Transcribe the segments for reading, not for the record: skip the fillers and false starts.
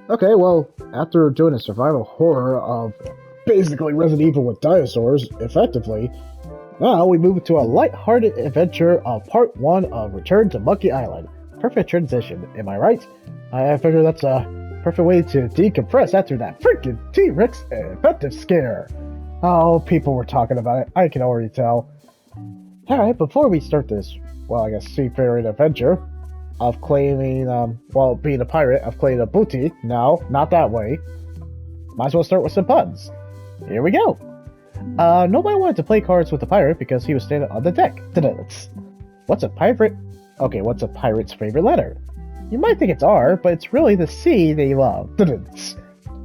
Okay, well, after doing a survival horror of basically Resident Evil with dinosaurs, effectively, now we move to a light-hearted adventure of part 1 of Return to Monkey Island. Perfect transition, am I right? I figure that's a perfect way to decompress after that freaking T-Rex effective scare. Oh, people were talking about it, I can already tell. Alright, before we start this, well, I guess seafaring adventure of claiming, well, being a pirate, of claiming a booty, no, not that way. Might as well start with some puns. Here we go. Nobody wanted to play cards with the pirate because he was standing on the deck. What's a pirate? Okay, what's a pirate's favorite letter? You might think it's R, but it's really the C they love.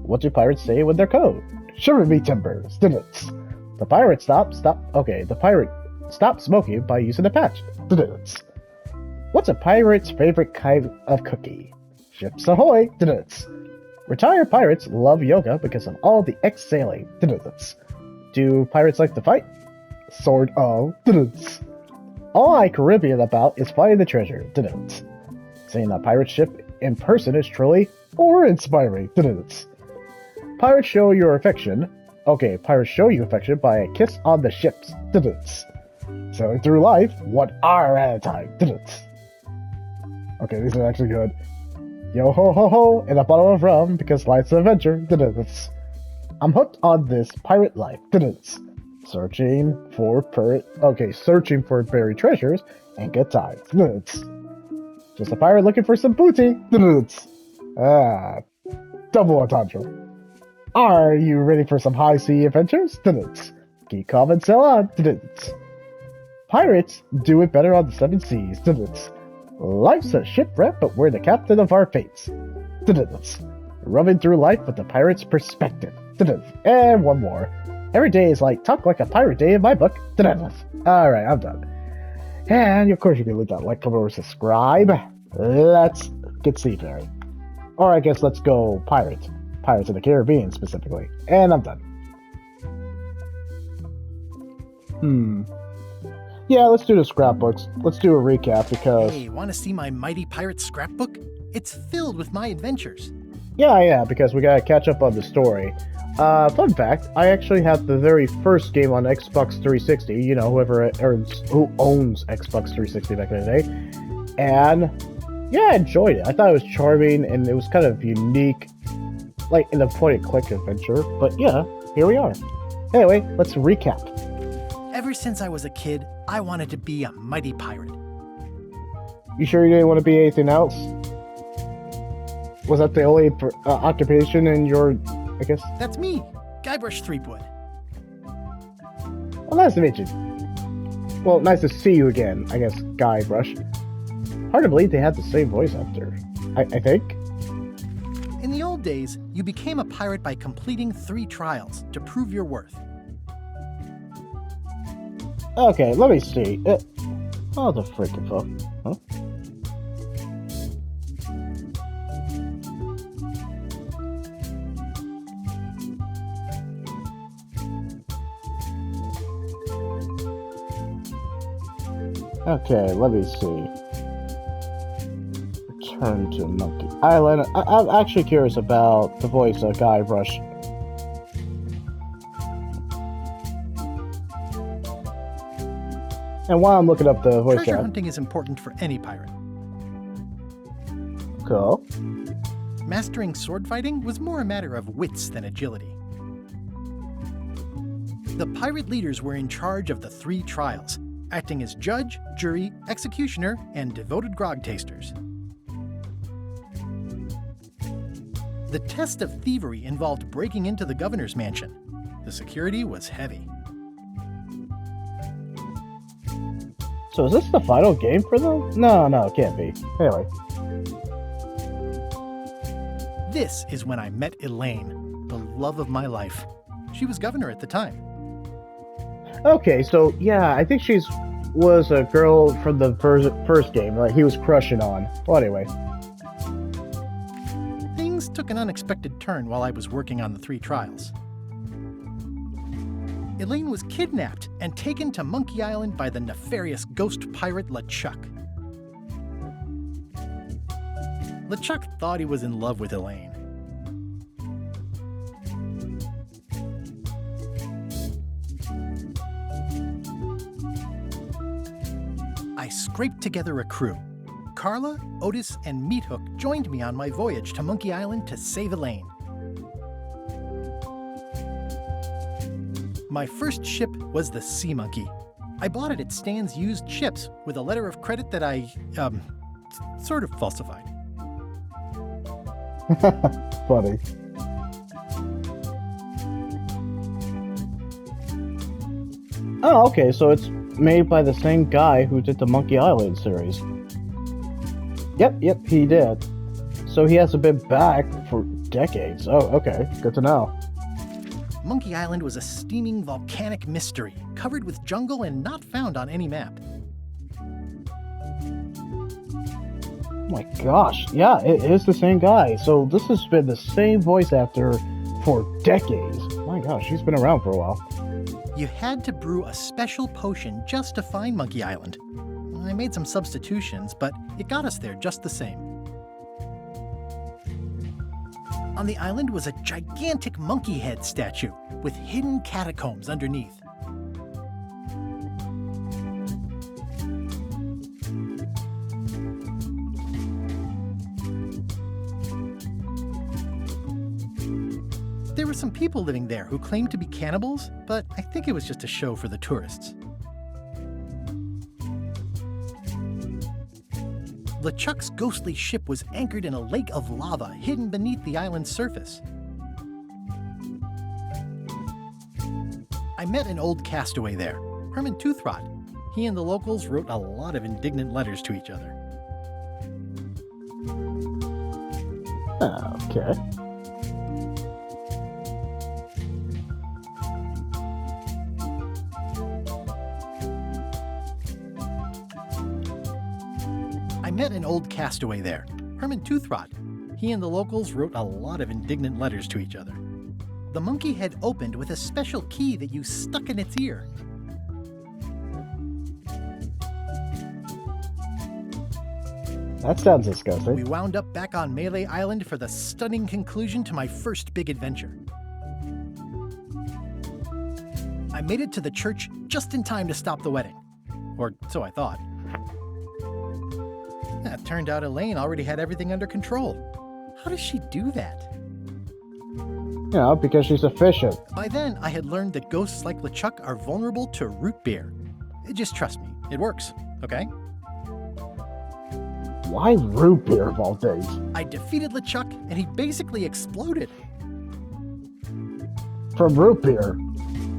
What do pirates say when they're code? Shiver me timbers. The pirate the pirate stopped smoking by using a patch. What's a pirate's favorite kind of cookie? Ships ahoy. Retired pirates love yoga because of all the ex-sailing. Do pirates like to fight? Sort of. All I Caribbean about is finding the treasure. Seeing a pirate ship in person is truly awe-inspiring. Pirates show your affection. Okay, pirates show you affection by a kiss on the ships. Sailing through life 1 hour at a time. Okay, these are actually good. Yo ho ho ho, and a bottle of rum because life's an adventure. I'm hooked on this pirate life. Searching for buried treasures and good times. Just a pirate looking for some booty. Ah, double entendre. Are you ready for some high sea adventures? Keep calm and sail on. Pirates do it better on the 7 seas. Life's a shipwreck, but we're the captain of our fates. Rubbing through life with the pirate's perspective. And one more. Every day is like Talk Like a Pirate Day in my book. Alright, I'm done. And of course you can leave that like, comment, or subscribe. Let's get seafaring. Or I guess let's go pirates. Pirates of the Caribbean specifically. And I'm done. Yeah, let's do the scrapbooks. Let's do a recap because... Hey, want to see my mighty pirate scrapbook? It's filled with my adventures. Yeah, because we gotta catch up on the story. Fun fact, I actually had the very first game on Xbox 360, you know, who owns Xbox 360 back in the day. And, yeah, I enjoyed it. I thought it was charming, and it was kind of unique, like, in a point-and-click adventure. But, yeah, here we are. Anyway, let's recap. Ever since I was a kid, I wanted to be a mighty pirate. You sure you didn't want to be anything else? Was that the only occupation in your, I guess? That's me, Guybrush Threepwood. Well, nice to meet you. Well, nice to see you again, I guess, Guybrush. Hard to believe they had the same voice actor, I think. In the old days, you became a pirate by completing 3 trials to prove your worth. Okay, let me see. Oh, the freaking fuck. Huh? Okay, let me see. Return to Monkey Island. I'm actually curious about the voice of Guybrush. And while I'm looking up the voice Treasure chat... hunting is important for any pirate. Cool. Mastering sword fighting was more a matter of wits than agility. The pirate leaders were in charge of the 3 trials, acting as judge, jury, executioner, and devoted grog tasters. The test of thievery involved breaking into the governor's mansion. The security was heavy. So is this the final game for them? No, it can't be. Anyway. This is when I met Elaine, the love of my life. She was governor at the time. Okay, so yeah, I think was a girl from the first game, right? He was crushing on. Well, anyway. Things took an unexpected turn while I was working on the 3 trials. Elaine was kidnapped and taken to Monkey Island by the nefarious ghost pirate LeChuck. LeChuck thought he was in love with Elaine. I scraped together a crew. Carla, Otis, and Meathook joined me on my voyage to Monkey Island to save Elaine. My first ship was the Sea Monkey. I bought it at Stan's used ships with a letter of credit that I, sort of falsified. Funny. Oh, okay, so it's made by the same guy who did the Monkey Island series. Yep, he did. So he hasn't been back for decades. Oh, okay, good to know. Monkey Island was a steaming volcanic mystery, covered with jungle and not found on any map. Oh my gosh, yeah, it is the same guy. So this has been the same voice actor for decades. My gosh, he's been around for a while. You had to brew a special potion just to find Monkey Island. I made some substitutions, but it got us there just the same. On the island was a gigantic monkey head statue with hidden catacombs underneath. There were some people living there who claimed to be cannibals, but I think it was just a show for the tourists. LeChuck's ghostly ship was anchored in a lake of lava hidden beneath the island's surface. I met an old castaway there, Herman Toothrot. He and the locals wrote a lot of indignant letters to each other. Okay. I met an old castaway there, Herman Toothrot. He and the locals wrote a lot of indignant letters to each other. The monkey head opened with a special key that you stuck in its ear. That sounds disgusting. We wound up back on Melee Island for the stunning conclusion to my first big adventure. I made it to the church just in time to stop the wedding. Or so I thought. It turned out Elaine already had everything under control. How does she do that? You know, because she's efficient. By then, I had learned that ghosts like LeChuck are vulnerable to root beer. Just trust me, it works, okay? Why root beer of all things? I defeated LeChuck, and he basically exploded. From root beer?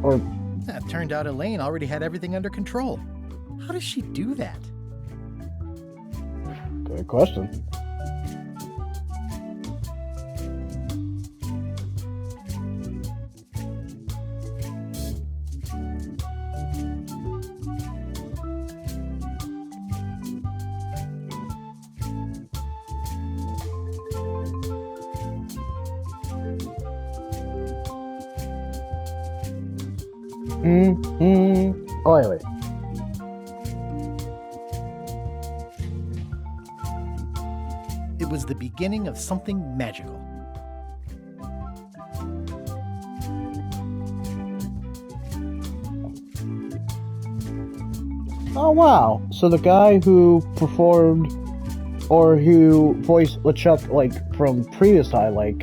Or... It turned out Elaine already had everything under control. How does she do that? Good question. Oh, wait. It was the beginning of something magical. Oh, wow. So the guy who performed or who voiced LeChuck, like, from previous time, like,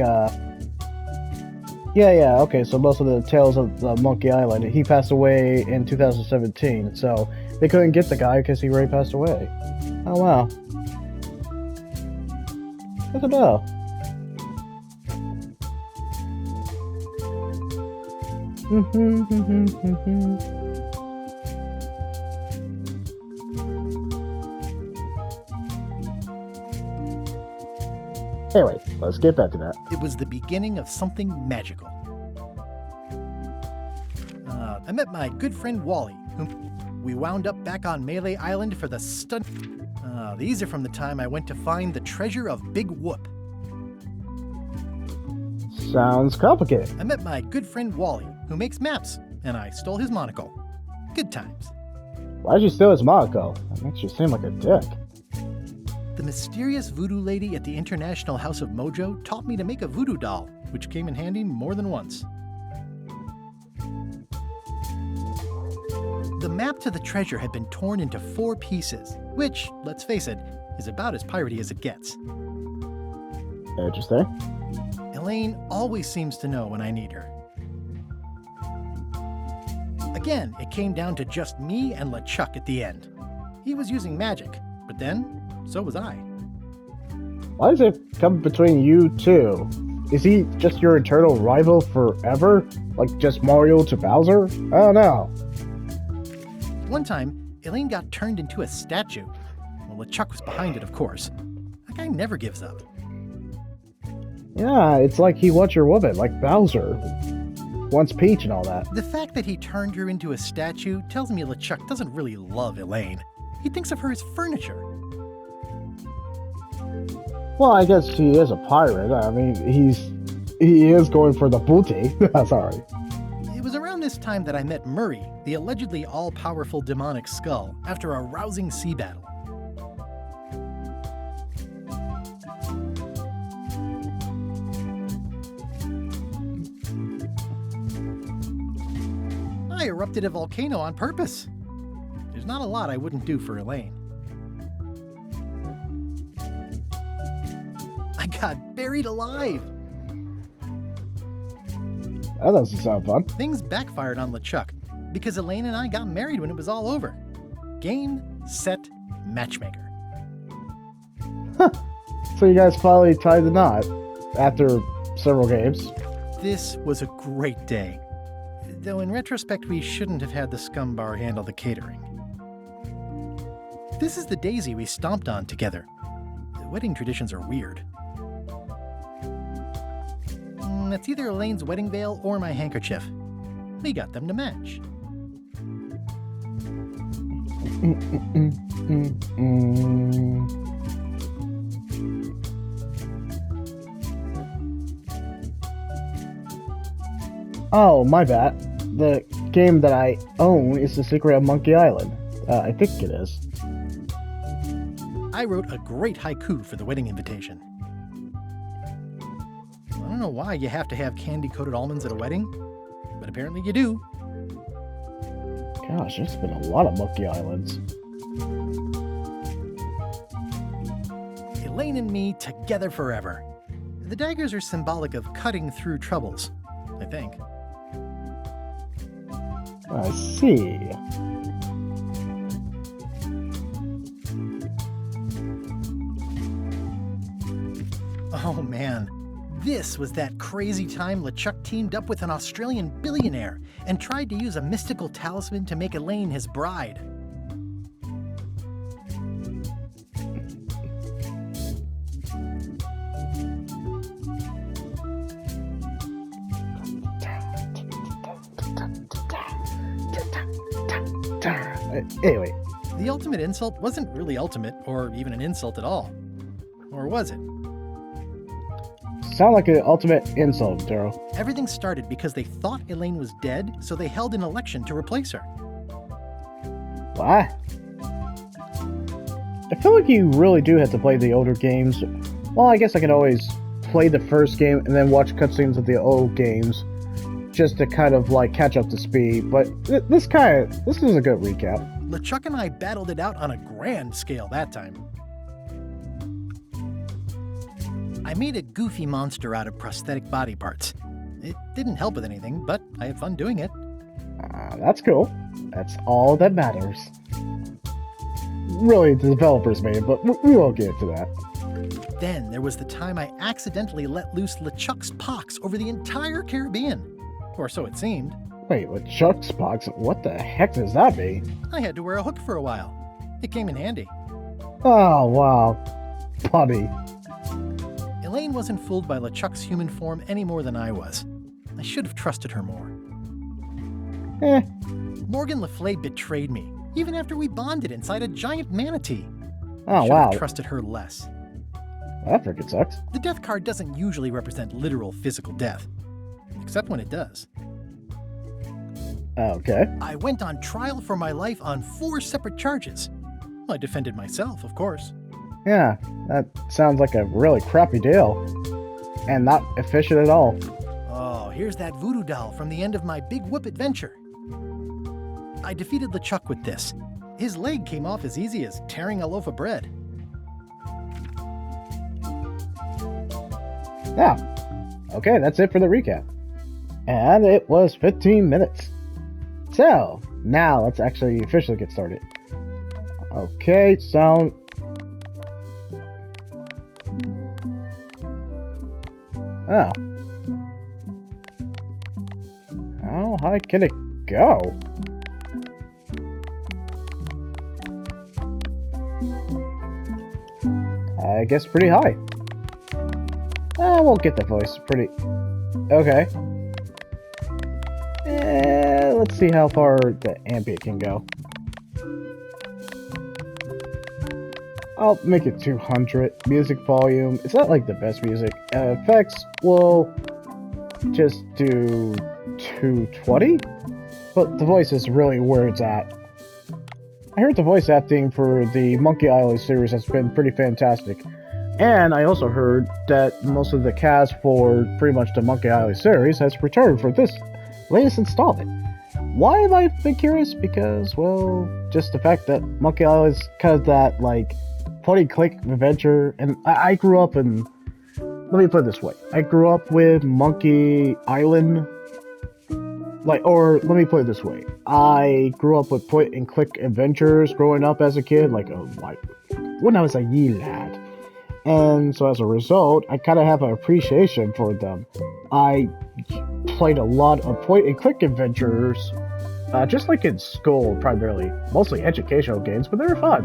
Yeah, okay, so most of the Tales of the Monkey Island, he passed away in 2017, so they couldn't get the guy because he already passed away. Oh, wow. Good to know. Anyway, let's get back to that. It was the beginning of something magical. I met my good friend Wally, whom we wound up back on Melee Island for the these are from the time I went to find the treasure of Big Whoop. Sounds complicated. I met my good friend Wally, who makes maps, and I stole his monocle. Good times. Why'd you steal his monocle? That makes you seem like a dick. The mysterious voodoo lady at the International House of Mojo taught me to make a voodoo doll, which came in handy more than once. The map to the treasure had been torn into 4 pieces, which, let's face it, is about as piratey as it gets. Interesting. Elaine always seems to know when I need her. Again, it came down to just me and LeChuck at the end. He was using magic, but then, so was I. Why does it come between you two? Is he just your eternal rival forever? Like just Mario to Bowser? I don't know. One time, Elaine got turned into a statue. Well, LeChuck was behind it, of course. That guy never gives up. Yeah, it's like he wants your woman, like Bowser. Wants Peach and all that. The fact that he turned her into a statue tells me LeChuck doesn't really love Elaine. He thinks of her as furniture. Well, I guess he is a pirate. I mean, he is going for the booty. Sorry. It was around this time that I met Murray, the allegedly all-powerful demonic skull, after a rousing sea battle. I erupted a volcano on purpose. There's not a lot I wouldn't do for Elaine. I got buried alive. That doesn't sound fun. Things backfired on LeChuck because Elaine and I got married when it was all over. Game, set, matchmaker. So you guys finally tied the knot after several games. This was a great day. Though in retrospect, we shouldn't have had the scum bar handle the catering. This is the daisy we stomped on together. The wedding traditions are weird. That's either Elaine's wedding veil or my handkerchief. We got them to match. Oh, my bad. The game that I own is The Secret of Monkey Island. I think it is. I wrote a great haiku for the wedding invitation. I don't know why you have to have candy-coated almonds at a wedding, but apparently you do. Gosh, there's been a lot of Monkey Islands. Elaine and me together forever. The daggers are symbolic of cutting through troubles, I think. I see. Oh man, this was that crazy time LeChuck teamed up with an Australian billionaire and tried to use a mystical talisman to make Elaine his bride. Anyway. The ultimate insult wasn't really ultimate, or even an insult at all. Or was it? Sound like an ultimate insult, Darrow. Everything started because they thought Elaine was dead, so they held an election to replace her. What? I feel like you really do have to play the older games. Well, I guess I can always play the first game and then watch cutscenes of the old games just to kind of like catch up to speed, but this is a good recap. LeChuck and I battled it out on a grand scale that time. I made a goofy monster out of prosthetic body parts. It didn't help with anything, but I had fun doing it. That's cool. That's all that matters. Really, the developers made it, but we won't get into that. Then there was the time I accidentally let loose LeChuck's pox over the entire Caribbean. Or so it seemed. Wait, LeChuck's pox? What the heck does that mean? I had to wear a hook for a while. It came in handy. Oh, wow. Funny. Elaine wasn't fooled by LeChuck's human form any more than I was. I should have trusted her more. Morgan Le Fay betrayed me, even after we bonded inside a giant manatee. I should have trusted her less. That freaking sucks. The death card doesn't usually represent literal physical death. Except when it does. Okay. I went on trial for my life on 4 separate charges. I defended myself, of course. Yeah, that sounds like a really crappy deal. And not efficient at all. Oh, here's that voodoo doll from the end of my Big Whoop adventure. I defeated LeChuck with this. His leg came off as easy as tearing a loaf of bread. Yeah. Okay, that's it for the recap. And it was 15 minutes. So, now let's actually officially get started. Okay, sound. Oh. How high can it go? I guess pretty high. We'll get the voice pretty... Okay. Let's see how far the ambient can go. I'll make it 200. Music volume. It's not like the best music. Effects will just do 220. But the voice is really where it's at. I heard the voice acting for the Monkey Island series has been pretty fantastic. And I also heard that most of the cast for pretty much the Monkey Island series has returned for this latest installment. Why have I been curious? Because, well, just the fact that Monkey Island's kind of that, like, point-and-click adventure, and I grew up in... Let me put it this way. I grew up with Monkey Island... Or, let me put it this way. I grew up with point-and-click adventures growing up as a kid, when I was a wee lad. And so as a result, I kind of have an appreciation for them. I played a lot of point-and-click adventures, just like in school primarily. Mostly educational games, but they were fun.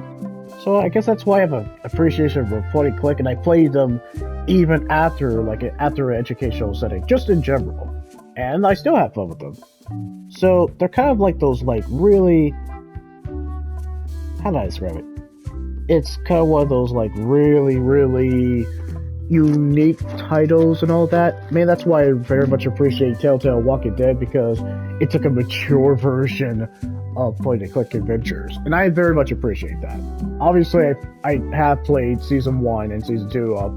So I guess that's why I have an appreciation for point-and-click, and I played them even after an educational setting, just in general. And I still have fun with them. So they're kind of like those, really... How do I describe it? It's kind of one of those, really, really unique titles and all that. Man, that's why I very much appreciate Telltale Walking Dead, because it took a mature version of point-and-click adventures. And I very much appreciate that. Obviously, I have played Season 1 and Season 2 of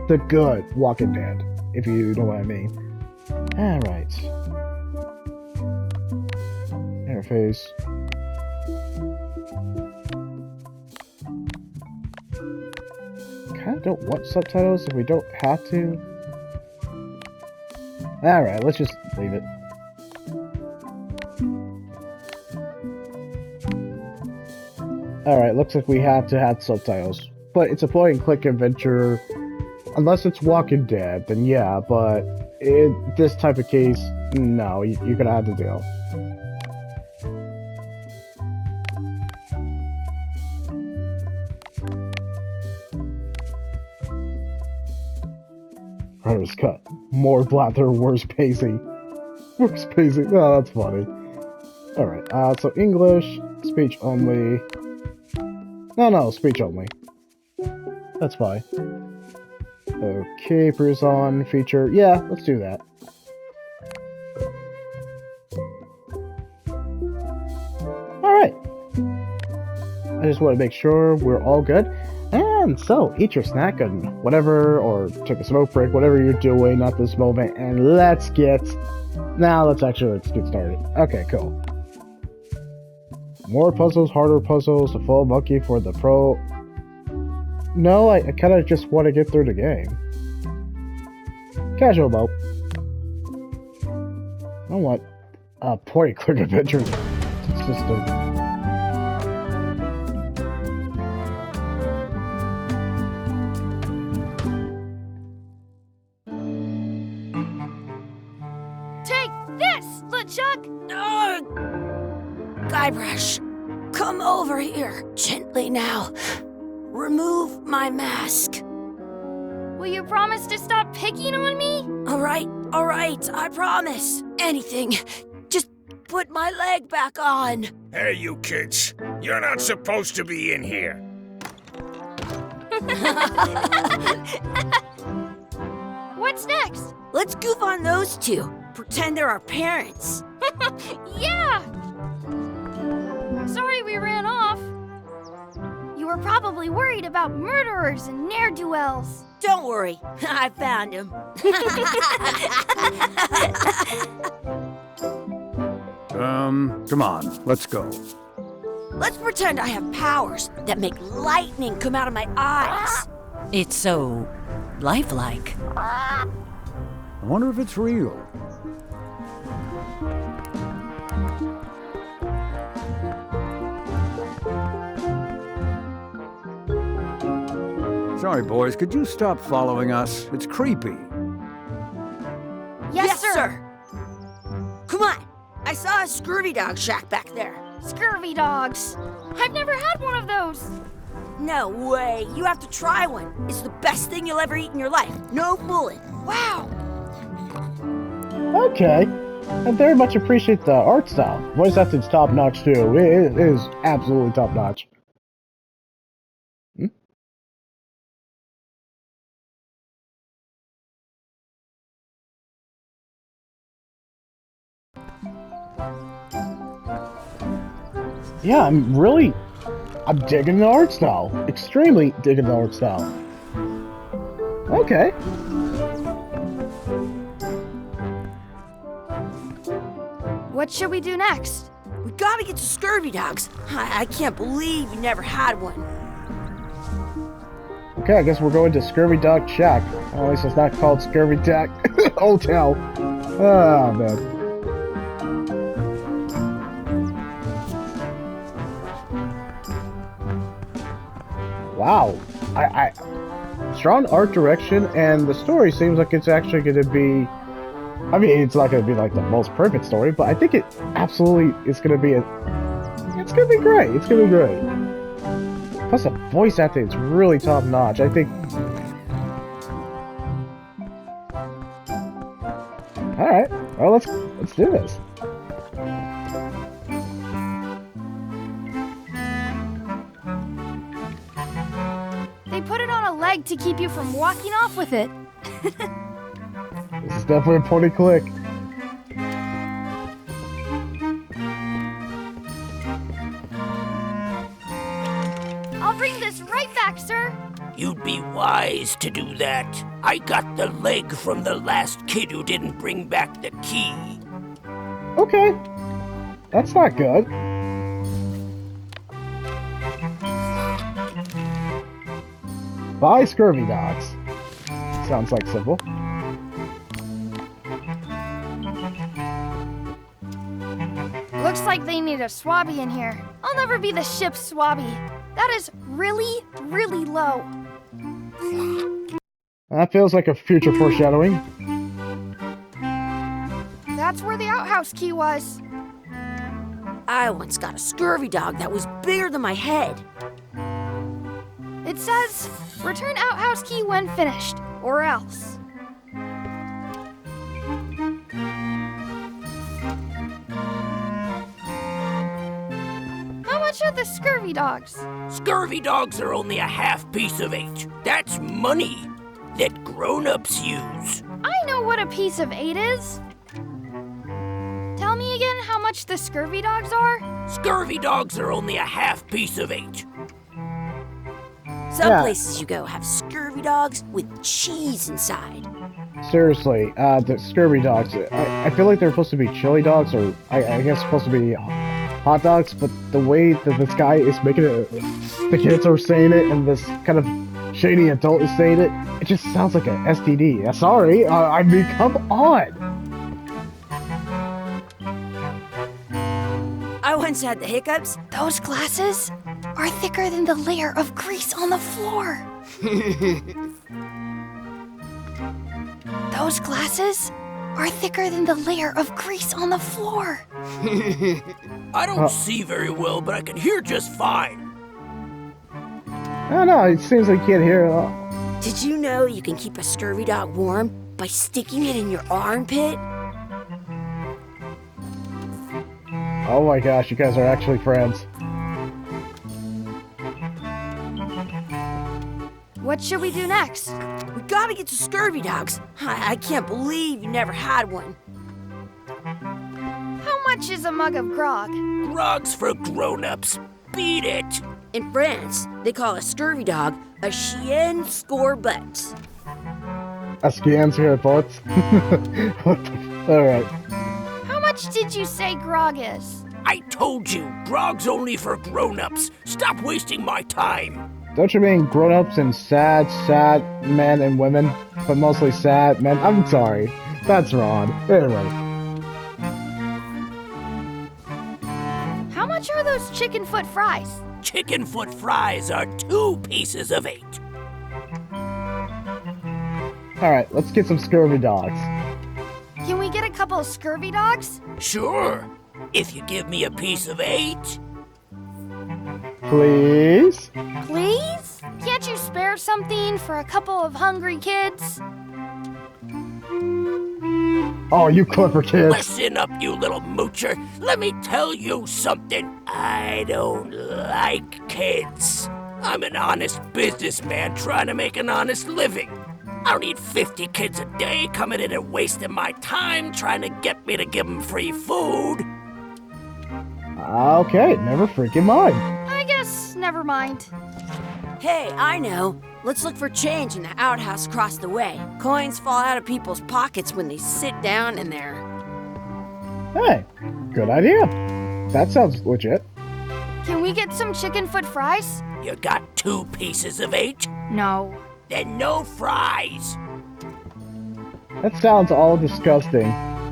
the good Walking Dead, if you know what I mean. Alright. Interface. I don't want subtitles if we don't have to. Alright, let's just leave it. Alright, looks like we have to have subtitles. But it's a point-and-click adventure. Unless it's Walking Dead, then yeah, but in this type of case, no, you're gonna have to deal. Writer's cut. More blather, worse pacing. Worse pacing. Oh, that's funny. Alright, so English, speech only. No, speech only. That's fine. Okay, Prison feature. Yeah, let's do that. Alright. I just want to make sure we're all good. And so, eat your snack and whatever, or take a smoke break, whatever you're doing at this moment, and let's get get started. Okay, cool. More puzzles, harder puzzles, a full monkey for the pro. No, I kind of just want to get through the game. Casual mode. I don't want a point-and-click adventure system. Guybrush, come over here, gently now. Remove my mask. Will you promise to stop picking on me? All right, I promise. Anything. Just put my leg back on. Hey, you kids. You're not supposed to be in here. What's next? Let's goof on those two. Pretend they're our parents. Yeah! Sorry we ran off. You were probably worried about murderers and ne'er-do-wells. Don't worry, I found him. Come on, let's go. Let's pretend I have powers that make lightning come out of my eyes. It's so lifelike. I wonder if it's real. Sorry, boys, could you stop following us? It's creepy. Yes, sir. Come on. I saw a scurvy dog shack back there. Scurvy dogs. I've never had one of those. No way. You have to try one. It's the best thing you'll ever eat in your life. No fooling. Wow. Okay. I very much appreciate the art style. Voice acting's top notch too. It is absolutely top notch. Yeah, I'm digging the art style. Extremely digging the art style. Okay. What should we do next? We gotta get to scurvy dogs. I can't believe you never had one. Okay, I guess we're going to Scurvy Dog Shack. At least it's not called Scurvy Dog Hotel. Oh, man. Wow. I strong art direction, and the story seems like it's actually going to be... I mean, it's not going to be like the most perfect story, but I think it absolutely is going to be it's going to be great. It's going to be great. Plus, the voice acting is really top notch. I think. All right. Well, let's do this. They put it on a leg to keep you from walking off with it. This is definitely a point and click. I'll bring this right back, sir. You'd be wise to do that. I got the leg from the last kid who didn't bring back the key. Okay. That's not good. Buy Scurvy Dogs. Sounds like simple. Looks like they need a swabby in here. I'll never be the ship's swabby. That is really, really low. That feels like a future foreshadowing. That's where the outhouse key was. I once got a scurvy dog that was bigger than my head. It says, return outhouse key when finished, or else. How much are the scurvy dogs? Scurvy dogs are only a half piece of 8. That's money that grown-ups use. I know what a piece of 8 is. Tell me again how much the scurvy dogs are? Scurvy dogs are only a half piece of 8. Some Yeah. places you go have scurvy dogs with cheese inside. Seriously, the Scurvy Dogs, I feel like they're supposed to be chili dogs, or I guess supposed to be hot dogs, but the way that this guy is making it, the kids are saying it, and this kind of shady adult is saying it, it just sounds like an STD. Sorry, I mean, come on! I once had the hiccups. Those glasses are thicker than the layer of grease on the floor. Those glasses are thicker than the layer of grease on the floor. I don't see very well, but I can hear just fine. I don't know, it seems like you can't hear it all. Did you know you can keep a scurvy dog warm by sticking it in your armpit? Oh my gosh, you guys are actually friends. What should we do next? We gotta get to scurvy dogs. I can't believe you never had one. How much is a mug of grog? Grog's for grown-ups. Beat it. In France, they call a scurvy dog a chien scorbut. A scans here, thoughts. Alright. How much much did you say grog is? I told you, grog's only for grown-ups. Stop wasting my time. Don't you mean grown-ups and sad men and women? But mostly sad men? I'm sorry. That's wrong. Anyway. How much are those chicken foot fries? Chicken foot fries are 2 pieces of 8. Alright, let's get some scurvy dogs. Can we get a couple of scurvy dogs? Sure, if you give me a piece of 8. Please? Please? Can't you spare something for a couple of hungry kids? Oh, you clever kids. Listen up, you little moocher. Let me tell you something. I don't like kids. I'm an honest businessman trying to make an honest living. I don't need 50 kids a day coming in and wasting my time trying to get me to give them free food. Okay, never freaking mind. I guess never mind. Hey, I know. Let's look for change in the outhouse across the way. Coins fall out of people's pockets when they sit down in there. Hey, good idea. That sounds legit. Can we get some chicken foot fries? You got 2 pieces of 8? No. Then no fries. That sounds all disgusting.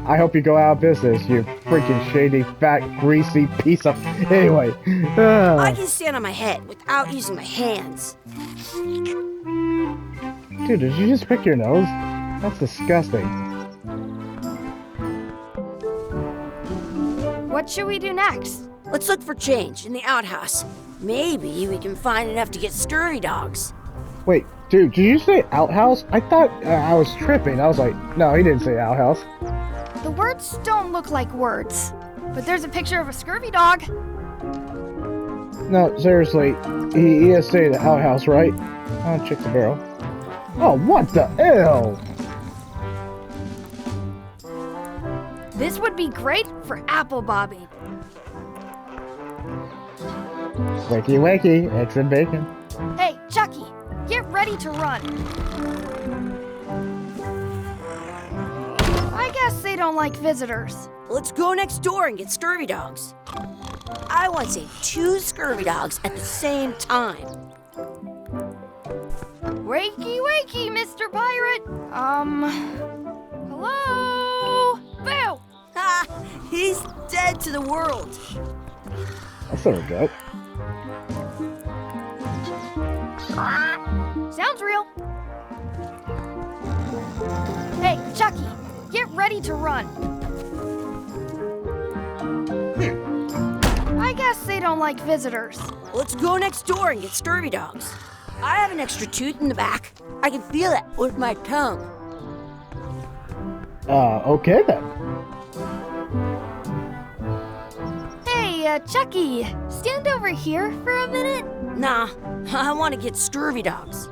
I hope you go out of business, you freaking shady, fat, greasy piece of... Anyway. I can stand on my head without using my hands. Dude, did you just pick your nose? That's disgusting. What should we do next? Let's look for change in the outhouse. Maybe we can find enough to get scurvy dogs. Wait, dude, did you say outhouse? I thought I was tripping. I was like, no, he didn't say outhouse. The words don't look like words, but there's a picture of a scurvy dog. No, seriously, he is saying the outhouse, right? I'll check the barrel. Oh, what the hell? This would be great for apple bobbing. Wakey, wakey, eggs and bacon. Hey, Chucky, get ready to run. I guess they don't like visitors. Let's go next door and get scurvy dogs. I want to say 2 scurvy dogs at the same time. Wakey, wakey, Mr. Pirate. Hello? Boo! Ha! He's dead to the world. That's not a joke. Sounds real. Hey, Chucky, get ready to run. I guess they don't like visitors. Let's go next door and get scurvy dogs. I have an extra tooth in the back. I can feel it with my tongue. Okay then. Hey, Chucky, stand over here for a minute. Nah, I want to get scurvy dogs.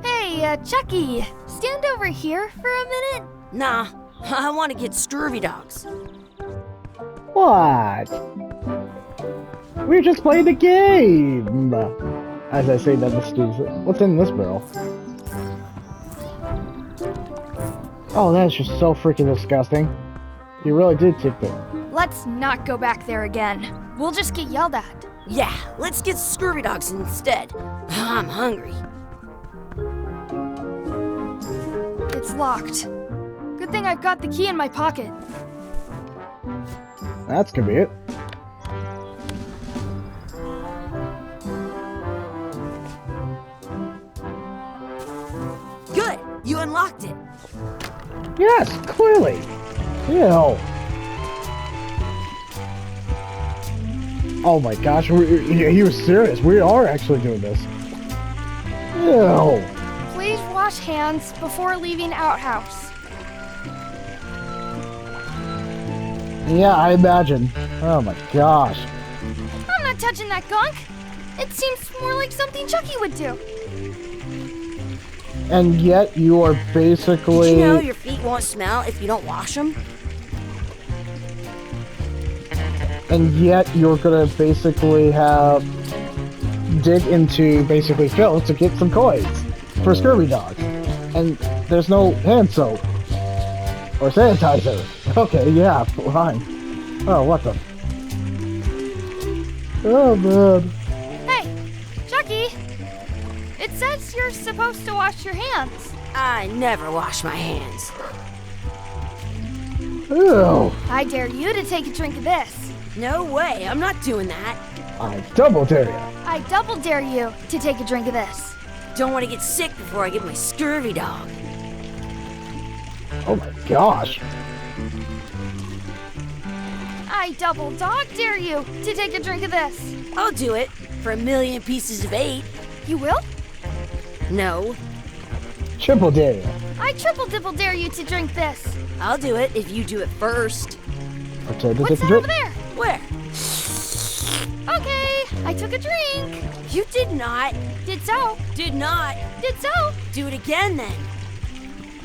Hey, Chucky, stand over here for a minute. Nah, I want to get scurvy dogs. What? We're just playing the game! As I say that, what's in this barrel? Oh, that's just so freaking disgusting. You really did take that. Let's not go back there again. We'll just get yelled at. Yeah, let's get scurvy dogs instead. I'm hungry. It's locked. Good thing I've got the key in my pocket. That's convenient. Good, you unlocked it. Yes, clearly. Ew. Oh my gosh, he was serious. We are actually doing this. Ew. Please wash hands before leaving outhouse. Yeah, I imagine. Oh my gosh. I'm not touching that gunk. It seems more like something Chucky would do. And yet you are basically... Did you know your feet won't smell if you don't wash them? And yet you're gonna basically have... dig into basically Phil to get some coins for scurvy dogs. And there's no hand soap. Or sanitizer. Okay, yeah, fine. Oh, what the? Oh, man. Hey, Chucky! It says you're supposed to wash your hands. I never wash my hands. Ew. I dare you to take a drink of this. No way, I'm not doing that. I double dare you. I double dare you to take a drink of this. Don't want to get sick before I get my scurvy dog. Oh my gosh. I double dog dare you to take a drink of this. I'll do it for 1,000,000 pieces of 8. You will? No, Triple dare you. I triple dibble dare you to drink this. I'll do it if you do it first. Pretend to What's take a that over drink. there? Where? Okay, I took a drink. You did not. Did so. Did not. Did so. Do it again then.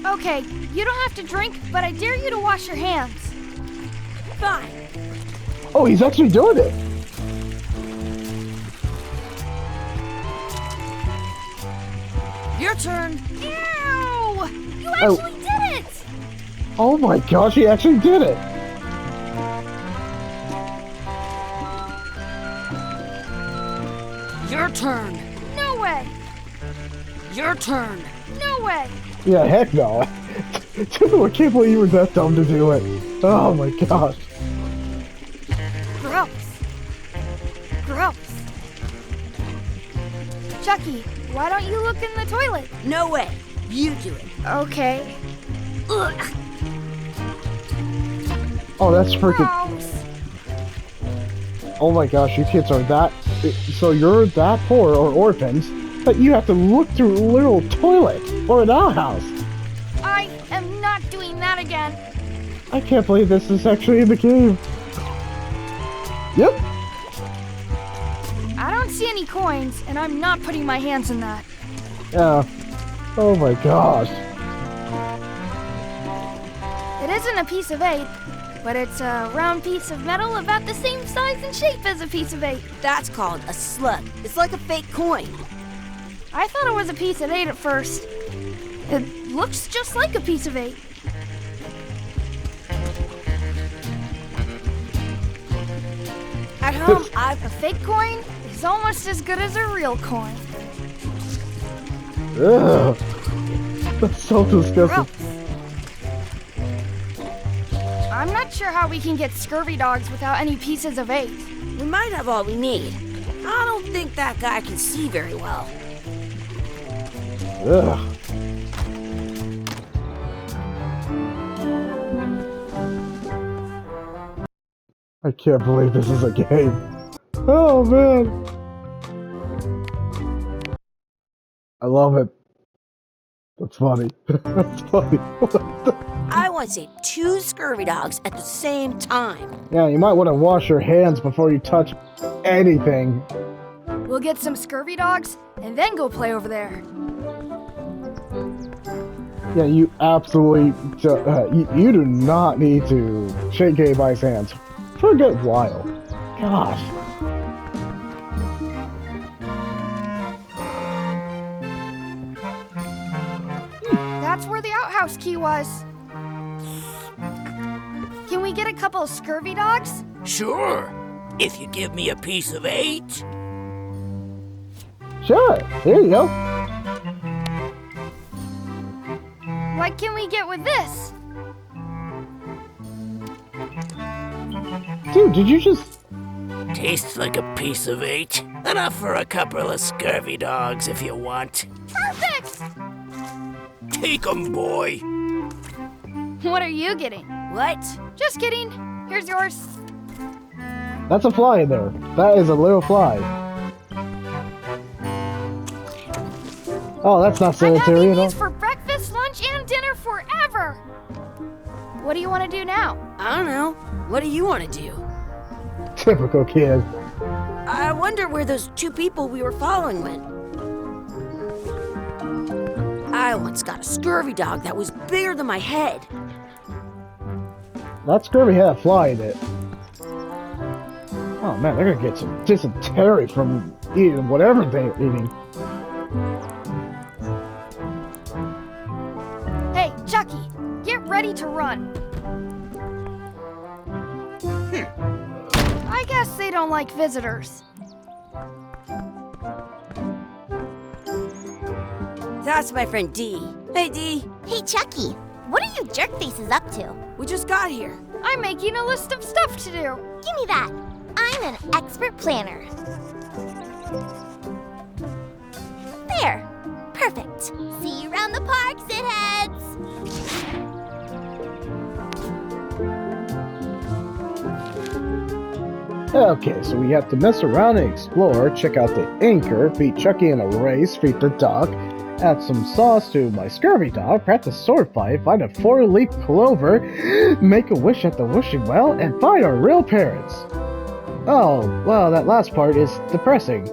Okay, you don't have to drink, but I dare you to wash your hands. Fine. Oh, he's actually doing it. Your turn. Ew! You actually did it! Oh my gosh, he actually did it. Your turn. No way! Your turn. No way! Yeah, heck no. I can't believe you were that dumb to do it. Oh my gosh. Gross. Gross. Chucky, why don't you look in the toilet? No way. You do it. Okay. Ugh. Oh, that's freaking. Gross. Oh my gosh, you kids are that. So you're that poor or orphans that you have to look through a literal toilet or an outhouse. I am not doing that again. I can't believe this is actually in the game. Yep. I don't see any coins, and I'm not putting my hands in that. Yeah. Oh my gosh. It isn't a piece of 8, but it's a round piece of metal about the same size and shape as a piece of 8. That's called a slug. It's like a fake coin. I thought it was a piece of 8 at first. It looks just like a piece of 8. At home, A fake coin is almost as good as a real coin. Ugh. That's so disgusting. Gross. I'm not sure how we can get scurvy dogs without any pieces of 8. we might have all we need. I don't think that guy can see very well. Ugh. I can't believe this is a game. Oh man. I love it. That's funny. That's funny. I want to say 2 scurvy dogs at the same time. Yeah, you might want to wash your hands before you touch anything. We'll get some scurvy dogs and then go play over there. Yeah, you absolutely you do not need to shake anybody's hands for a good while. Gosh. That's where the outhouse key was. Can we get a couple of scurvy dogs? Sure. If you give me a piece of 8. Sure. Here you go. What can we get with this? Dude, did you just... Tastes like a piece of 8. Enough for a couple of scurvy dogs if you want. Perfect! Take 'em, boy. What are you getting? What? Just kidding. Here's yours. That's a fly in there. That is a little fly. Oh, that's not I'm sanitary having at all. these for breakfast, lunch, and dinner forever. What do you want to do now? I don't know. What do you want to do? Typical kid. I wonder where those 2 people we were following went. I once got a scurvy dog that was bigger than my head. That scurvy had a fly in it. Oh man, they're gonna get some dysentery from eating whatever they're eating. Hey, Chucky, get ready to run. I guess they don't like visitors. That's my friend Dee. Hey, Dee. Hey, Chucky, what are you jerk faces up to? We just got here. I'm making a list of stuff to do. Give me that. I'm an expert planner. There. Perfect. See you around the park, shitheads. Okay, so we have to mess around and explore, check out the anchor, beat Chucky in a race, feed the duck, add some sauce to my scurvy dog, practice sword fight, find a 4-leaf clover, make a wish at the wishing well, and find our real parents. Oh, well, that last part is depressing.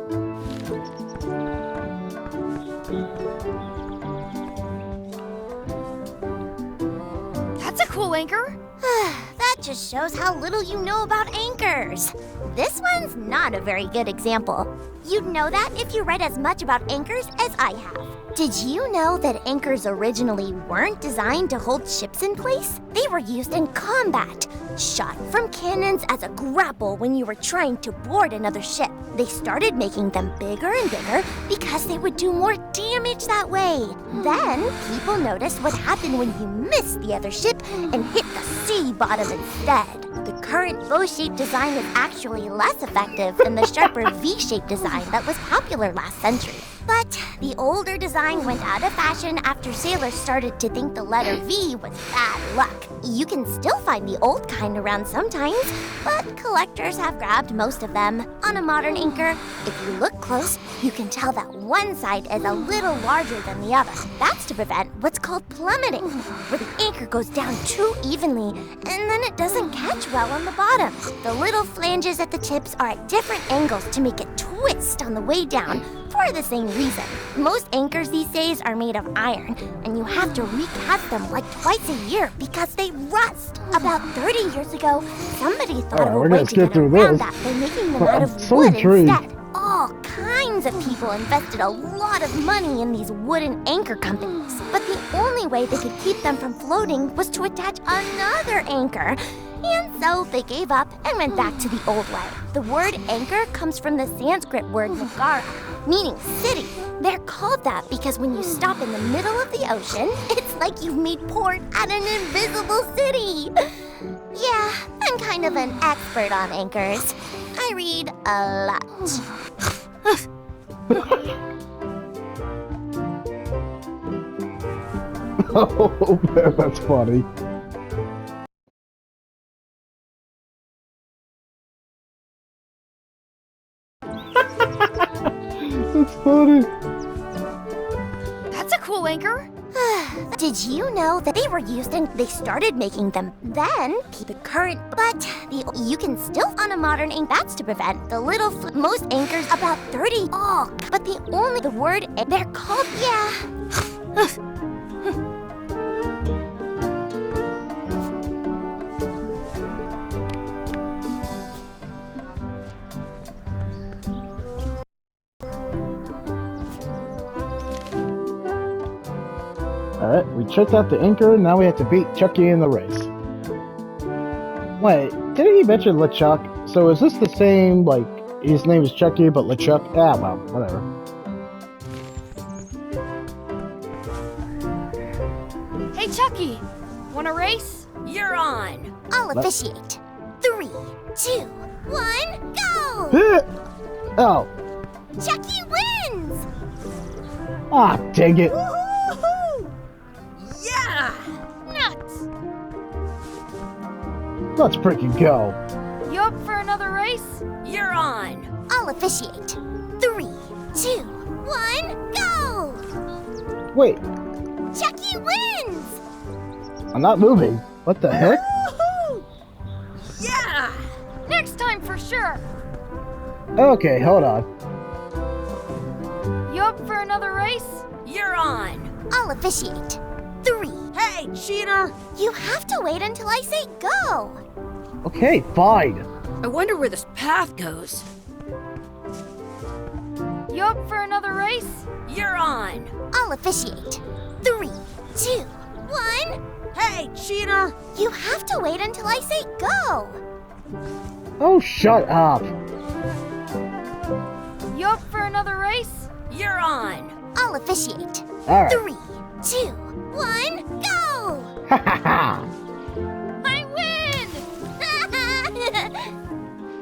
That's a cool anchor. That just shows how little you know about anchors. This one's not a very good example. You'd know that if you read as much about anchors as I have. Did you know that anchors originally weren't designed to hold ships in place? They were used in combat, shot from cannons as a grapple when you were trying to board another ship. They started making them bigger and bigger because they would do more damage that way. Then, people noticed what happened when you missed the other ship and hit the sea bottom instead. The current bow-shaped design is actually less effective than the sharper V-shaped design that was popular last century. But the older design went out of fashion after sailors started to think the letter V was bad luck. You can still find the old kind around sometimes, but collectors have grabbed most of them. On a modern anchor, if you look close, you can tell that one side is a little larger than the other. That's to prevent what's called plummeting, where the anchor goes down too evenly and then it doesn't catch well on the bottom. The little flanges at the tips are at different angles to make it twist on the way down, for the same reason. Most anchors these days are made of iron, and you have to recast them like twice a year because they rust. About 30 years ago, somebody thought of a we're way gonna to skip get through around this. that by making them out I'm of so wood intrigued. instead. All kinds of people invested a lot of money in these wooden anchor companies, but the only way they could keep them from floating was to attach another anchor. And so they gave up and went back to the old way. The word anchor comes from the Sanskrit word nagara, meaning city. They're called that because when you stop in the middle of the ocean, it's like you've made port at an invisible city. Yeah, I'm kind of an expert on anchors. I read a lot. Oh, man, that's funny. That's funny. That's a cool anchor. Did you know that they were used and they started making them then? The current, but you can still on a modern ink. That's to prevent the little most anchors about 30. Oh, but the word they're called Alright, we checked out the anchor, now we have to beat Chucky in the race. Wait, didn't he mention LeChuck? So is this the same, like, his name is Chucky, but LeChuck? Ah, well, whatever. Hey, Chucky, want a race? You're on. I'll officiate. 3, 2, 1, go! Oh, Chucky wins! ah, dang it. Woohoo! Yeah! Nuts! Let's freaking go. You up for another race? You're on. I'll officiate. 3, 2, 1, go! Wait, Chucky wins! I'm not moving. What the heck? Woohoo! Yeah! Next time for sure. Okay, hold on. You up for another race? You're on. I'll officiate. 3. Hey, cheater! You have to wait until I say go. Okay, fine. I wonder where this path goes. You up for another race? You're on. I'll officiate. 3, 2, 1. Hey, cheater! You have to wait until I say go. Oh, shut up. You up for another race? You're on. I'll officiate. All right. 3, 2, 1, go! Ha ha ha. I win!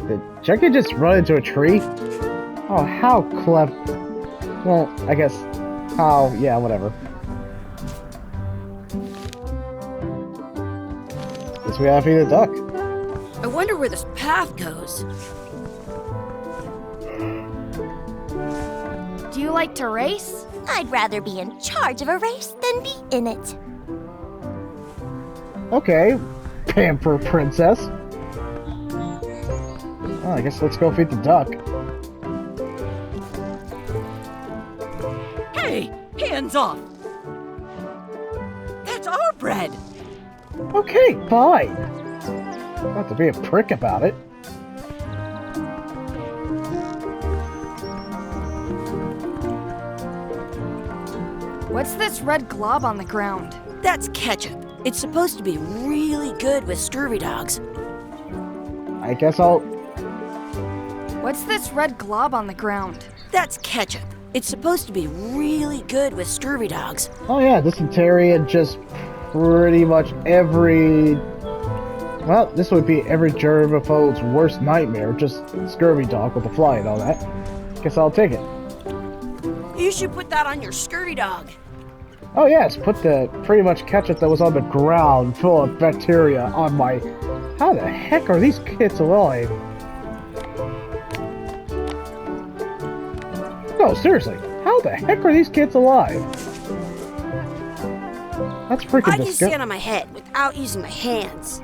Did Chucky just run into a tree? Oh, how clever. Well, I guess how, yeah, whatever. Guess we gotta feed the duck. I wonder where this path goes. Do you like to race? I'd rather be in charge of a race than be in it. Okay, pamper princess. Well, I guess let's go feed the duck. Hey, hands off! That's our bread! Okay, fine. Not to be a prick about it. What's this red glob on the ground? That's ketchup. It's supposed to be really good with scurvy dogs. I guess I'll... What's this red glob on the ground? That's ketchup. It's supposed to be really good with scurvy dogs. Oh yeah, dysentery and just pretty much every... Well, this would be every germaphobe's worst nightmare, just scurvy dog with the fly and all that. Guess I'll take it. You should put that on your scurvy dog. Oh yes, put the pretty much ketchup that was on the ground full of bacteria on my... How the heck are these kids alive? No, seriously, how the heck are these kids alive? That's freaking I can disgusting. stand on my head without using my hands.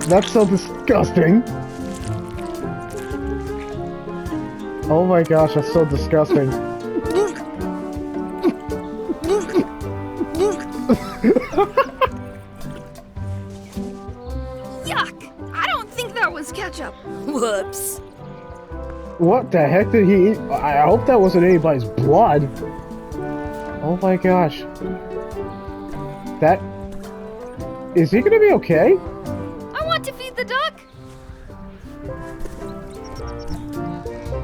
That's so disgusting. Oh my gosh, that's so disgusting. Yuck! I don't think that was ketchup. Whoops. What the heck did he eat? I hope that wasn't anybody's blood. Oh my gosh. That... Is he gonna be okay? I want to feed the duck.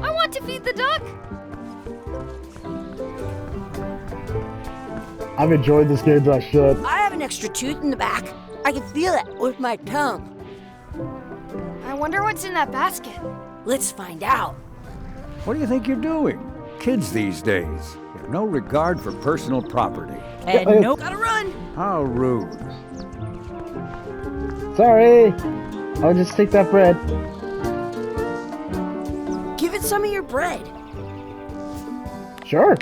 I want to feed the duck. I've enjoyed this game that I should. I have an extra tooth in the back. I can feel it with my tongue. I wonder what's in that basket. Let's find out. What do you think you're doing? Kids these days have no regard for personal property. And nope. Gotta run. How rude. Sorry. I'll just take that bread. Give it some of your bread. Sure.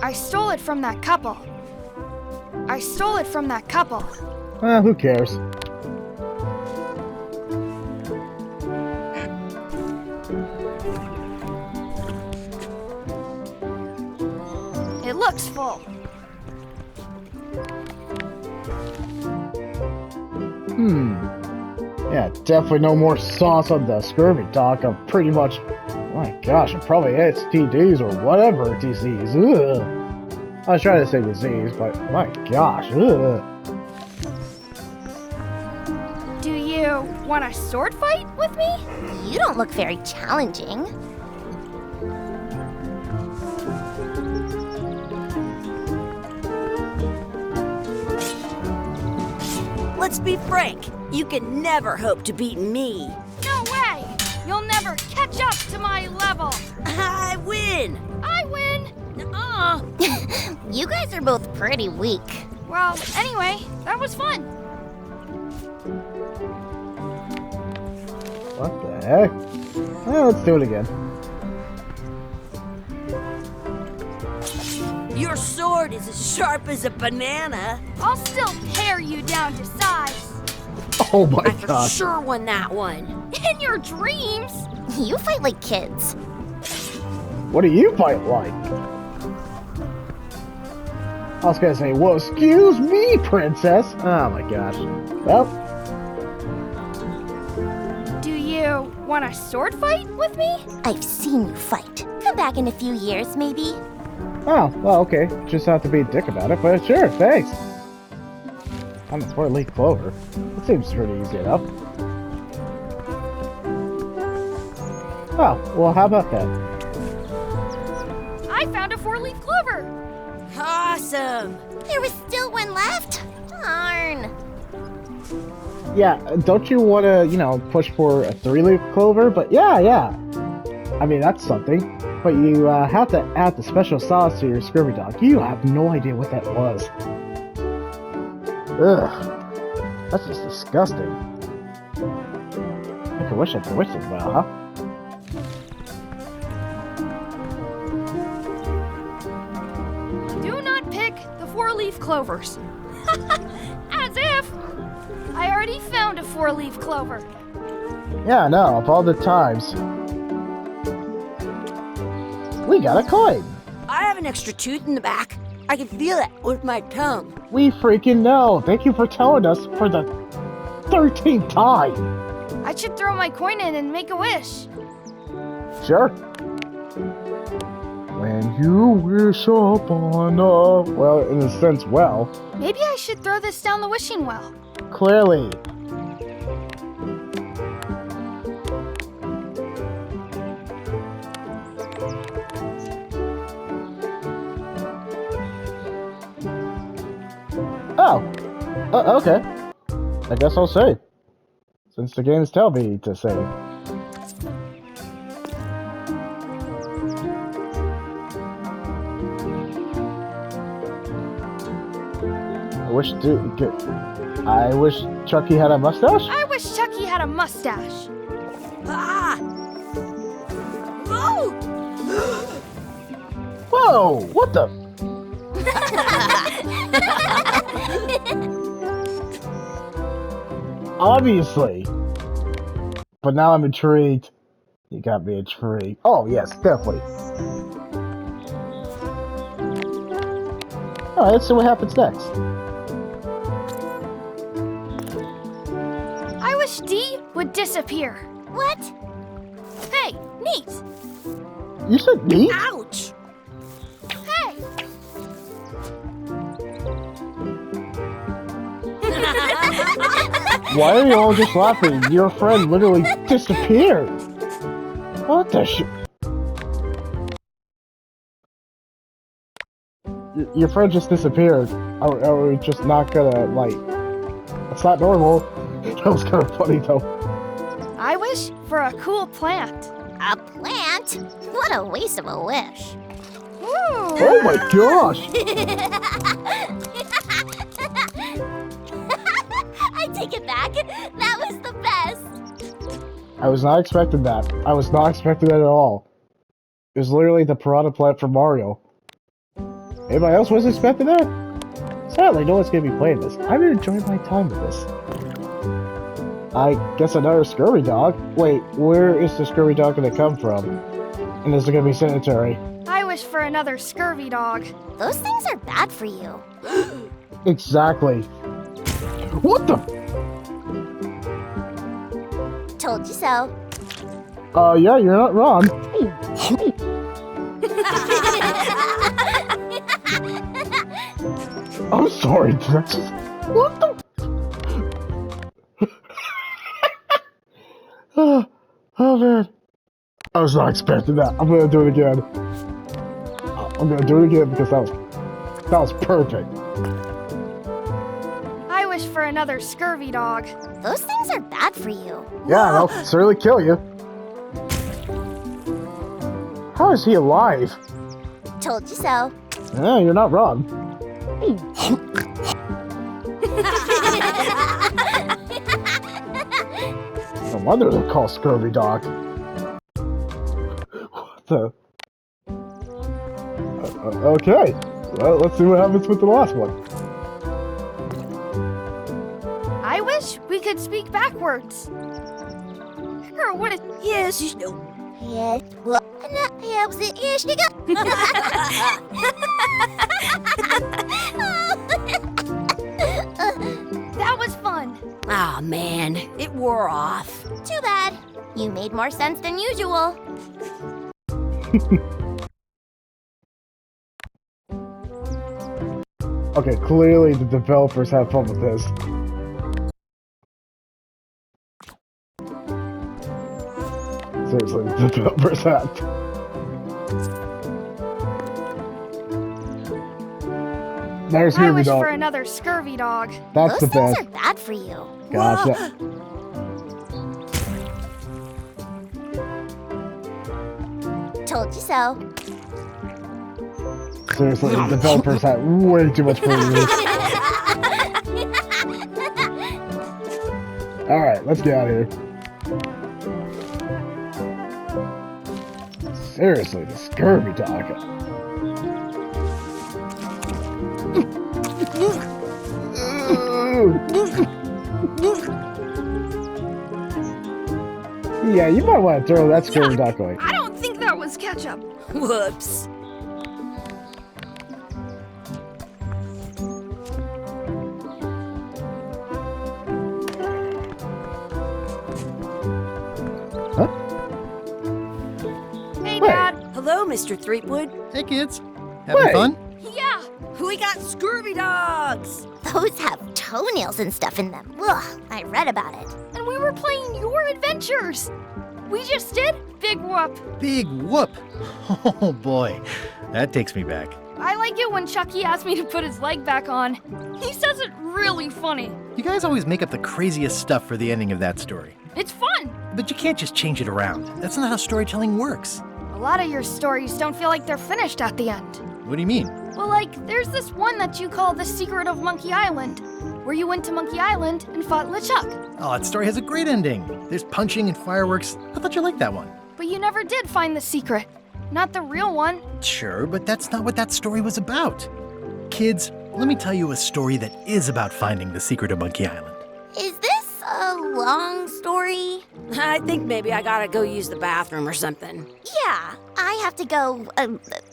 I stole it from that couple. I stole it from that couple. Who cares? It looks full. Yeah, definitely no more sauce on the scurvy dog. I'm pretty much... My gosh, I'm probably STDs or whatever disease. Ugh. I was trying to say disease, but my gosh. Ugh. Do you want a sword fight with me? You don't look very challenging. Let's be frank. You can never hope to beat me. No way! You'll never catch up to my level. I win. I win. Nuh-uh. You guys are both pretty weak. Well, anyway, that was fun. What the heck? Well, let's do it again. Your sword is as sharp as a banana. I'll still pare you down to size. Oh my I for gosh. sure won that one. In your dreams. You fight like kids. What do you fight like? I was gonna say, well, excuse me, princess. Oh my gosh. Well, Do you want a sword fight with me? I've seen you fight. Come back in a few years, maybe. oh, well, okay. Just have to be a dick about it, but sure, thanks. On the four-leaf clover. That seems pretty easy enough. Oh, well, how about that? I found a 4-leaf clover. Awesome! There was still one left? Darn. Yeah, don't you want to, push for a 3-leaf clover? But yeah. I mean, that's something. But you have to add the special sauce to your scurvy dog. You have no idea what that was. Ugh. That's just disgusting. I wish it well, huh? Do not pick the 4-leaf clovers. As if! I already found a 4-leaf clover. Yeah, no, of all the times. We got a coin! I have an extra tooth in the back. I can feel it with my tongue. We freaking know! Thank you for telling us for the 13th time! I should throw my coin in and make a wish. Sure. When you wish upon a... Well, in a sense, well. Maybe I should throw this down the wishing well. Clearly. Oh. Okay. I guess I'll save. Since the games tell me to save. I wish Chucky had a mustache? I wish Chucky had a mustache. Ah! Oh! Whoa! What the? Obviously. But now I'm intrigued. You got me intrigued. Oh, yes, definitely. Alright, let's see what happens next. I wish D would disappear. What? Hey, neat. You said me? Ouch! Hey! Why are you all just laughing? Your friend literally disappeared. What the sh... Your friend just disappeared. Are we just not gonna, like... That's not normal. That was kind of funny, though. I wish for a cool plant. A plant? What a waste of a wish. Ooh. Oh my gosh! I take it back. That was the best. I was not expecting that. I was not expecting that at all. It was literally the piranha plant from Mario. Anybody else was expecting that? Sadly, no one's gonna be playing this. I'm enjoying my time with this. I guess another scurvy dog? Wait, where is the scurvy dog gonna come from? And is it gonna be sanitary? I wish for another scurvy dog. Those things are bad for you. Exactly. What the? Told you so. Yeah, you're not wrong. I'm sorry, that's just... What the? Oh man. I was not expecting that. I'm gonna do it again. I'm gonna do it again because that was perfect. I wish for another scurvy dog. Those things are bad for you. Yeah, they'll certainly kill you. How is he alive? Told you so. Yeah, you're not wrong. No wonder they're called scurvy dog. What the? Okay. Well, let's see what happens with the last one. I wish we could speak backwards. Or what if... Yes, you know. Yes. Well, yeah, was it? Yes, you go. That was fun. Aw, man, it wore off. Too bad. You made more sense than usual. Okay, clearly the developers have fun with this. Seriously, the developers have. There's I Scurvy wish Dog. for another scurvy dog. That's Those the things best. are bad for you. Gotcha. Told you so. Seriously, the developers have way too much fun with this. Alright, let's get out of here. Seriously, the Scurvy Dog. Yeah, you might want to throw that Scurvy Dog away. I don't think that was ketchup. Whoops. Hey, Wait. Dad. Hello, Mr. Threepwood. Hey, kids. Having Wait. fun? Yeah. We got scurvy dogs. Those have toenails and stuff in them. Ugh, I read about it. And we were playing your adventures. We just did Big Whoop. Big whoop. Oh, boy. That takes me back. I like it when Chucky asked me to put his leg back on. He says it really funny. You guys always make up the craziest stuff for the ending of that story. It's fun. But you can't just change it around. That's not how storytelling works. A lot of your stories don't feel like they're finished at the end. What do you mean? Well, like, there's this one that you call The Secret of Monkey Island, where you went to Monkey Island and fought LeChuck. Oh, that story has a great ending. There's punching and fireworks. I thought you liked that one. But you never did find the secret. Not the real one. Sure, but that's not what that story was about. Kids, let me tell you a story that is about finding the secret of Monkey Island. Is this a long story? I think maybe I gotta go use the bathroom or something. Yeah, I have to go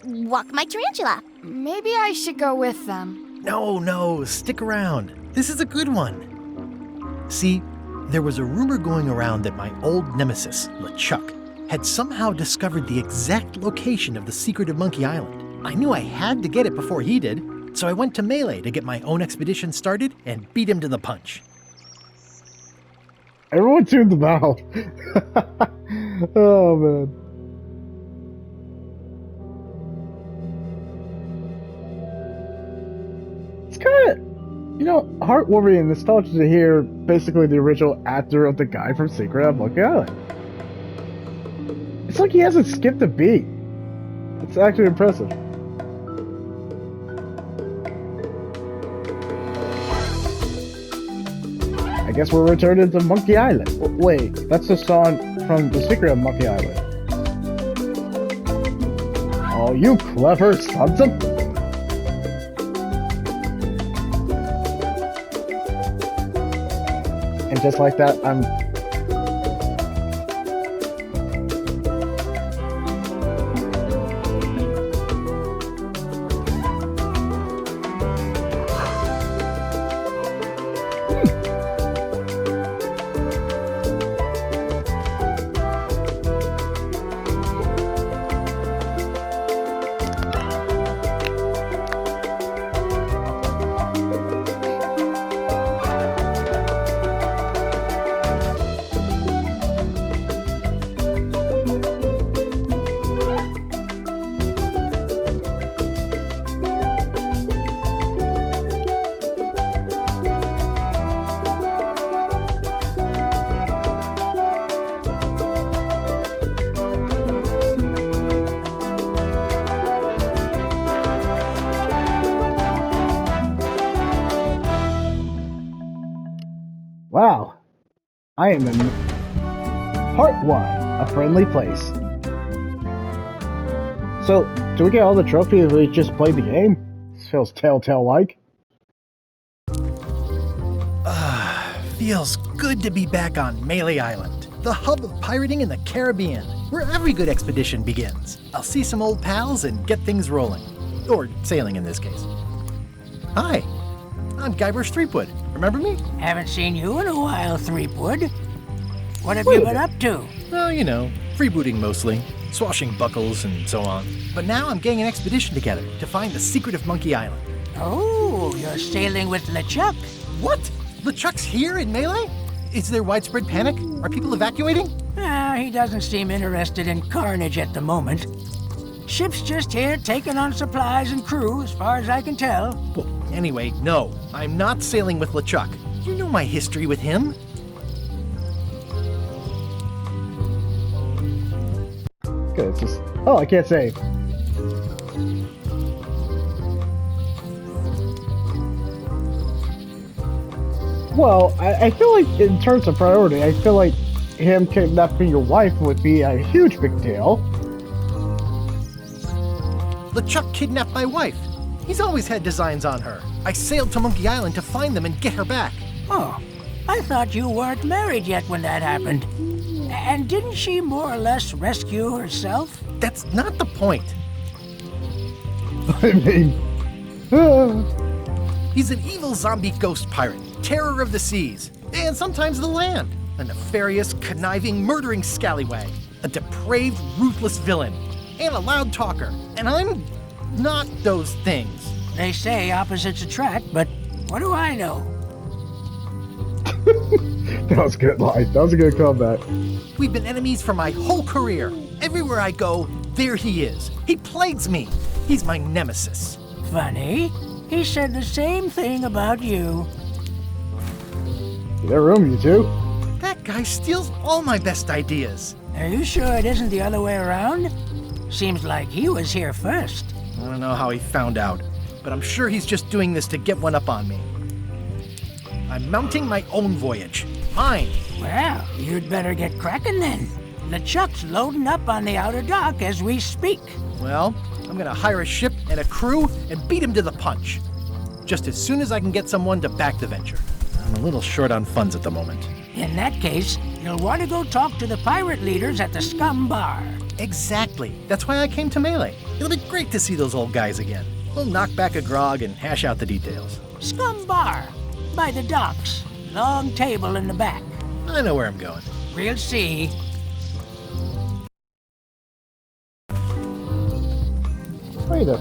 walk my tarantula. Maybe I should go with them. No, stick around. This is a good one. See, there was a rumor going around that my old nemesis, LeChuck, had somehow discovered the exact location of the secret of Monkey Island. I knew I had to get it before he did, so I went to Melee to get my own expedition started and beat him to the punch. Everyone tuned them out. Oh, man. It's kind of, heartwarming and nostalgic to hear basically the original actor of the guy from Secret of Monkey Island. It's like he hasn't skipped a beat. It's actually impressive. I guess we're returning to Monkey Island. Wait, that's the song from The Secret of Monkey Island. Oh, you clever sons of... And just like that, I'm... Wow, I am in Part 1, A Friendly Place. So, do we get all the trophies if we just played the game? This feels Telltale-like. Feels good to be back on Melee Island, the hub of pirating in the Caribbean, where every good expedition begins. I'll see some old pals and get things rolling. Or sailing in this case. Hi, I'm Guybrush Threepwood. Remember me? Haven't seen you in a while, Threepwood. What have Wait you a been up to? Oh, freebooting mostly, swashing buckles and so on. But now I'm getting an expedition together to find the secret of Monkey Island. Oh, you're sailing with LeChuck. What? LeChuck's here in Melee? Is there widespread panic? Are people evacuating? He doesn't seem interested in carnage at the moment. Ship's just here taking on supplies and crew, as far as I can tell. Well, anyway, no. I'm not sailing with LeChuck. You know my history with him. Good, it's just... Oh, I can't save. Well, I feel like in terms of priority, I feel like him kidnapping your wife would be a huge big deal. LeChuck kidnapped my wife. He's always had designs on her. I sailed to Monkey Island to find them and get her back. Oh, I thought you weren't married yet when that happened. And didn't she more or less rescue herself? That's not the point. I mean... He's an evil zombie ghost pirate, terror of the seas, and sometimes the land. A nefarious, conniving, murdering scallywag. A depraved, ruthless villain. And a loud talker. And I'm not those things. They say opposites attract, but what do I know? That was a good line. That was a good comeback. We've been enemies for my whole career. Everywhere I go, there he is. He plagues me. He's my nemesis. Funny. He said the same thing about you. You got room, you two? That guy steals all my best ideas. Are you sure it isn't the other way around? Seems like he was here first. I don't know how he found out, but I'm sure he's just doing this to get one up on me. I'm mounting my own voyage. Mine. Well, you'd better get cracking then. LeChuck's loading up on the outer dock as we speak. Well, I'm gonna hire a ship and a crew and beat him to the punch. Just as soon as I can get someone to back the venture. I'm a little short on funds at the moment. In that case, you'll want to go talk to the pirate leaders at the Scum Bar. Exactly. That's why I came to Melee. It'll be great to see those old guys again. We'll knock back a grog and hash out the details. Scum Bar, by the docks. Long table in the back. I know where I'm going. We'll see. Wait a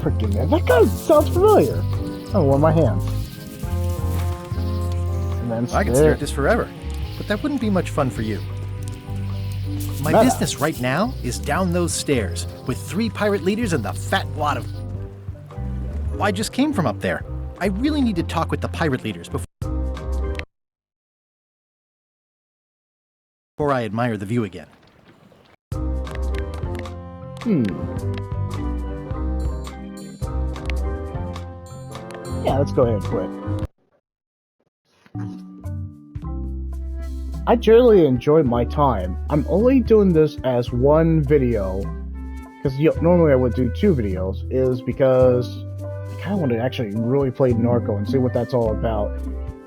freaking minute. That guy sounds familiar. Oh, warm my hands. And then I could stare at this forever, but that wouldn't be much fun for you. My business right now is down those stairs with 3 pirate leaders and the fat wad of... I just came from up there. I really need to talk with the pirate leaders before I admire the view again. Yeah, let's go ahead and quit. I generally enjoy my time. I'm only doing this as one video, because normally I would do 2 videos, is because I kind of want to actually really play Narco and see what that's all about.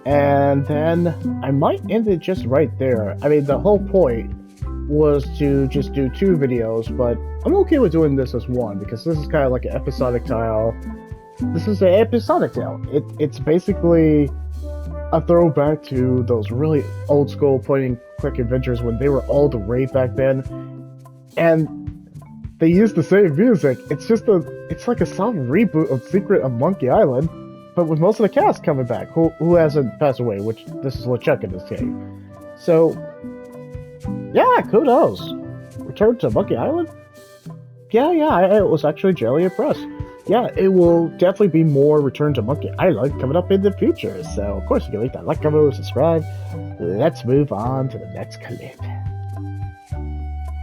And then I might end it just right there. I mean, the whole point was to just do 2 videos, but I'm okay with doing this as one, because this is kind of like an episodic tale. This is an episodic tale. It's basically a throwback to those really old school point-and-click adventures when they were all the rave back then. And they used the same music. It's like a soft reboot of Secret of Monkey Island, but with most of the cast coming back, who hasn't passed away, which this is LeChuck in this case. So, yeah, kudos. Return to Monkey Island? Yeah, I was actually generally impressed. Yeah, it will definitely be more Return to Monkey Island coming up in the future. So, of course, you can leave that like, comment, subscribe. Let's move on to the next clip.